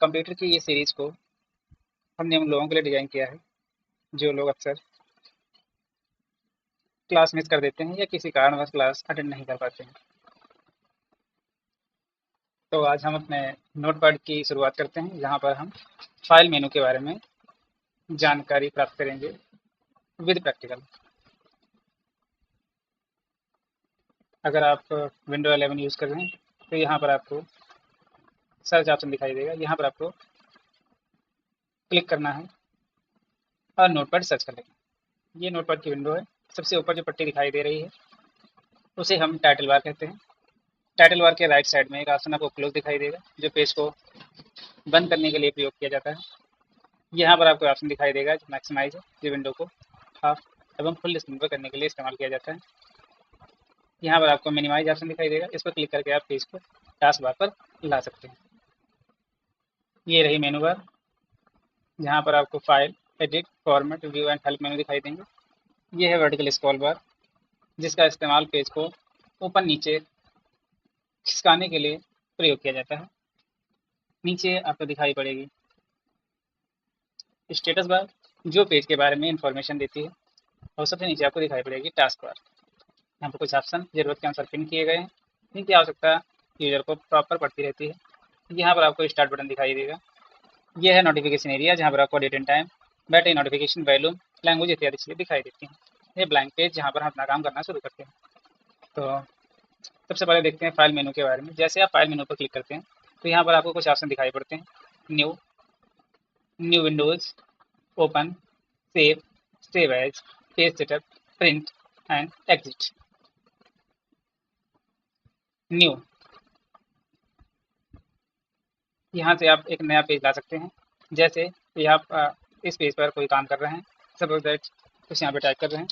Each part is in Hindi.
कंप्यूटर की ये सीरीज़ को हमने उन लोगों के लिए डिज़ाइन किया है जो लोग अक्सर क्लास मिस कर देते हैं या किसी कारणवश क्लास अटेंड नहीं कर पाते हैं। तो आज हम अपने नोटपैड की शुरुआत करते हैं, जहाँ पर हम फाइल मेनू के बारे में जानकारी प्राप्त करेंगे विद प्रैक्टिकल। अगर आप विंडो 11 यूज़ कर रहे हैं तो यहाँ पर आपको सर्च ऑप्शन दिखाई देगा। यहाँ पर आपको क्लिक करना है और नोटपैड सर्च कर लेंगे। ये नोटपैड की विंडो है। सबसे ऊपर जो पट्टी दिखाई दे रही है उसे हम टाइटल बार कहते हैं। टाइटल बार के राइट साइड में एक ऑप्शन आपको क्लोज दिखाई देगा, जो पेज को बंद करने के लिए प्रयोग किया जाता है। यहाँ पर आपको ऑप्शन दिखाई देगा जो मैक्सिमाइज है, जो विंडो को हाफ एवं फुल स्क्रीन पर करने के लिए इस्तेमाल किया जाता है। यहाँ पर आपको मिनिमाइज ऑप्शन दिखाई देगा, इस पर क्लिक करके आप पेज को टास्क बार पर ला सकते हैं। ये रही मेनू बार, जहाँ पर आपको file, edit, format, view and help मेनू दिखाई देंगे। ये है वर्टिकल स्क्रॉल बार, जिसका इस्तेमाल पेज को ऊपर नीचे खिसकाने के लिए प्रयोग किया जाता है। नीचे आपको दिखाई पड़ेगी स्टेटस बार, जो पेज के बारे में इंफॉर्मेशन देती है, और सबसे नीचे आपको दिखाई पड़ेगी टास्क बार। यहाँ पर कुछ ऑप्शन जरूरत के अनुसार पिन किए गए हैं, जिनकी आवश्यकता यूजर को प्रॉपर पड़ती रहती है। यहाँ पर आपको स्टार्ट बटन दिखाई देगा। यह है नोटिफिकेशन एरिया, जहाँ पर आपको date and time, battery notification, volume, language इत्यादि चीज़ें दिखाई देती हैं। ये ब्लैंक पेज, जहाँ पर हम अपना काम करना शुरू करते हैं। तो सबसे पहले देखते हैं फाइल मेनू के बारे में। जैसे आप फाइल मेनू पर क्लिक करते हैं तो यहाँ पर आपको कुछ ऑप्शन दिखाई पड़ते हैं। New, new windows, open, save, save as, page setup, print and exit. New, यहाँ से आप एक नया पेज ला सकते हैं। जैसे कि आप इस पेज पर कोई काम कर रहे हैं, सपोज दैट कुछ यहाँ पे टाइप कर रहे हैं।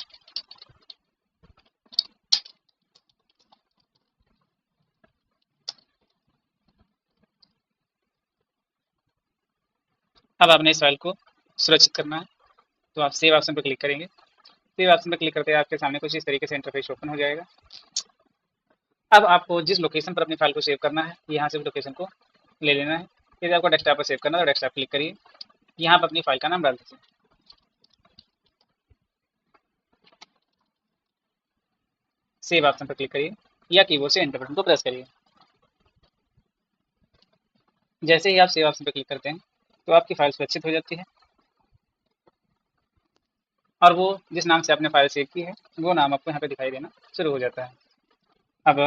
अब आपने इस फाइल को सुरक्षित करना है, तो आप सेव ऑप्शन पर क्लिक करेंगे। सेव ऑप्शन पर क्लिक करते ही आपके सामने कुछ इस तरीके से इंटरफेस ओपन हो जाएगा। अब आपको जिस लोकेशन पर अपनी फाइल को सेव करना है, यहाँ से उस लोकेशन को ले लेना है। यदि आपको डेस्कटॉप पर सेव करना है तो डेस्कटॉप क्लिक करिए। यहाँ पर अपनी फाइल का नाम डाल दीजिए। सेव ऑप्शन पर क्लिक करिए या कीबोर्ड से एंटर बटन को प्रेस करिए। जैसे ही आप सेव ऑप्शन पर क्लिक करते हैं तो आपकी फाइल सुरक्षित हो जाती है, और वो जिस नाम से आपने फाइल सेव की है वो नाम आपको यहाँ पे दिखाई देना शुरू हो जाता है। अब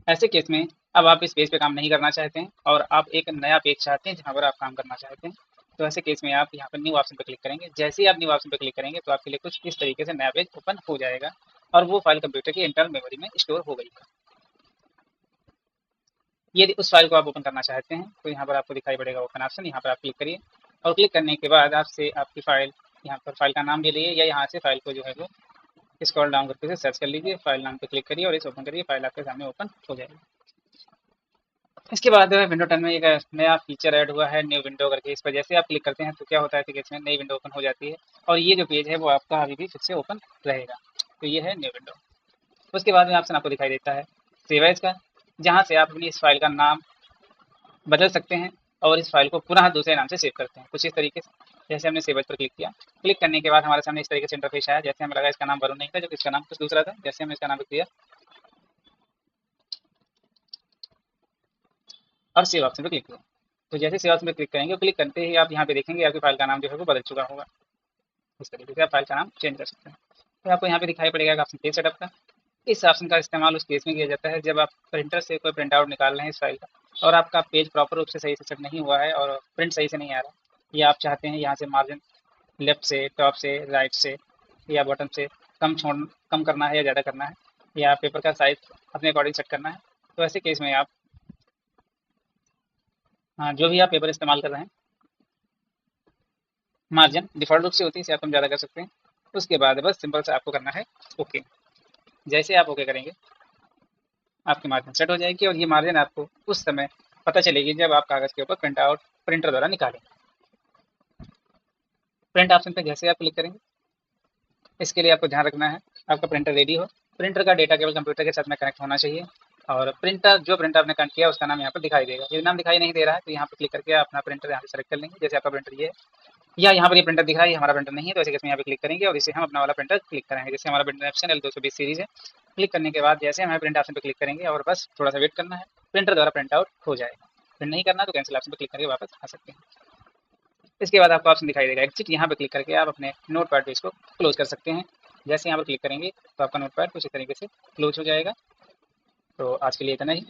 ऐसे केस में अब आप इस पेज पे काम नहीं करना चाहते हैं और आप एक नया पेज चाहते हैं जहाँ पर आप काम करना चाहते हैं, तो ऐसे केस में आप यहाँ पर न्यू ऑप्शन पर क्लिक करेंगे। जैसे ही आप न्यू ऑप्शन पर क्लिक करेंगे तो आपके लिए कुछ इस तरीके से नया पेज ओपन हो जाएगा, और वो फाइल कंप्यूटर की इंटरनल मेमोरी में स्टोर हो गई है। यदि उस फाइल को आप ओपन करना चाहते हैं तो यहाँ पर आपको दिखाई पड़ेगा ओपन ऑप्शन, यहाँ पर आप क्लिक करिए, और क्लिक करने के बाद आपसे आपकी फाइल, यहाँ पर फाइल का नाम ले लिए या यहाँ से फाइल को जो है वो स्क्रॉल डाउन करके सर्च कर लीजिए, फाइल नाम पे क्लिक करिए और इसे ओपन करिए। फाइल आपके सामने ओपन हो जाएगी। इसके बाद विंडो 10 में एक नया फीचर ऐड हुआ है, न्यू विंडो करके। इस पर जैसे आप क्लिक करते हैं तो क्या होता है कि इसमें नई विंडो ओपन हो जाती है, और ये जो पेज है वो आपका अभी भी फिर से ओपन रहेगा। तो ये है न्यू विंडो। उसके बाद में ऑप्शन आपको दिखाई देता है सेव एज का, जहाँ से आप अपनी इस फाइल का नाम बदल सकते हैं और इस फाइल को पुनः दूसरे नाम से सेव करते हैं, कुछ इस तरीके से। जैसे हमने सेव एज पर क्लिक किया, क्लिक करने के बाद हमारे सामने इस तरीके से इंटरफेस आया। जैसे हमें लगा इसका नाम वरुण नहीं था, जब इसका नाम कुछ दूसरा था। जैसे हमने इसका नाम लिख दिया और सेव ऑप्शन पर क्लिक किया, तो जैसे सेव ऑप्शन पर क्लिक करेंगे, क्लिक करते ही आप यहाँ पे देखेंगे आपकी फाइल का नाम जो है वो बदल चुका होगा। इस तरीके से आप फाइल का नाम चेंज कर सकते हैं। तो आपको यहाँ पे दिखाई पड़ेगा ऑप्शन पेज सेटअप का। इस ऑप्शन का इस्तेमाल उस केस में किया जाता है जब आप प्रिंटर से कोई प्रिंट आउट निकाल रहे हैं इस फाइल का, और आपका पेज प्रॉपर रूप से सही से सेट नहीं हुआ है और प्रिंट सही से नहीं आ रहा, या आप चाहते हैं यहाँ से मार्जिन लेफ्ट से, टॉप से, राइट से या बॉटम से कम करना है या ज़्यादा करना है, या पेपर का साइज अपने अकॉर्डिंग सेट करना है। तो ऐसे केस में आप जो भी आप पेपर इस्तेमाल कर रहे हैं, मार्जिन डिफ़ॉल्ट रूप से होती है, इसे आप कम ज़्यादा कर सकते हैं। उसके बाद बस सिंपल से आपको करना है ओके। जैसे आप ओके करेंगे आपकी मार्जिन सेट हो जाएगी, और ये मार्जिन आपको उस समय पता चलेगी जब आप कागज़ के ऊपर प्रिंट आउट प्रिंटर द्वारा निकालेंगे। प्रिंट ऑप्शन पर जैसे आप क्लिक करेंगे, इसके लिए आपको ध्यान रखना है आपका प्रिंटर रेडी हो। प्रिंटर का डेटा केवल कंप्यूटर के साथ में कनेक्ट होना चाहिए। और प्रिंटर, जो प्रिंटर आपने कनेक्ट किया उसका नाम यहाँ पर दिखाई देगा। यदि नाम दिखाई नहीं दे रहा है तो यहाँ पर क्लिक करके आप अपना प्रिंटर यहाँ से सेलेक्ट कर लेंगे। जैसे आपका प्रिंटर ये है, या यहाँ पर ये प्रिंटर दिख रहा है, ये हमारा प्रिंटर नहीं है, तो ऐसे केस में यहाँ पे क्लिक करेंगे और इसे हम अपना वाला प्रिंटर क्लिक करेंगे। जैसे हमारा प्रिंटर एप्सन L220 सीरीज है। क्लिक करने के बाद जैसे हमें प्रिंट ऑप्शन पे क्लिक करेंगे और बस थोड़ा सा वेट करना है, प्रिंटर द्वारा प्रिंट आउट हो जाएगा। प्रिंट नहीं करना तो कैंसिल ऑप्शन पे क्लिक करके वापस आ सकते हैं। इसके बाद आपको ऑप्शन दिखाई देगा एग्जिट, यहाँ पे क्लिक करके आप अपने नोटपैड पे इसको क्लोज कर सकते हैं। जैसे यहाँ पर क्लिक करेंगे तो आपका नोटपैड कुछ इस तरीके से क्लोज हो जाएगा। तो आज के लिए इतना ही।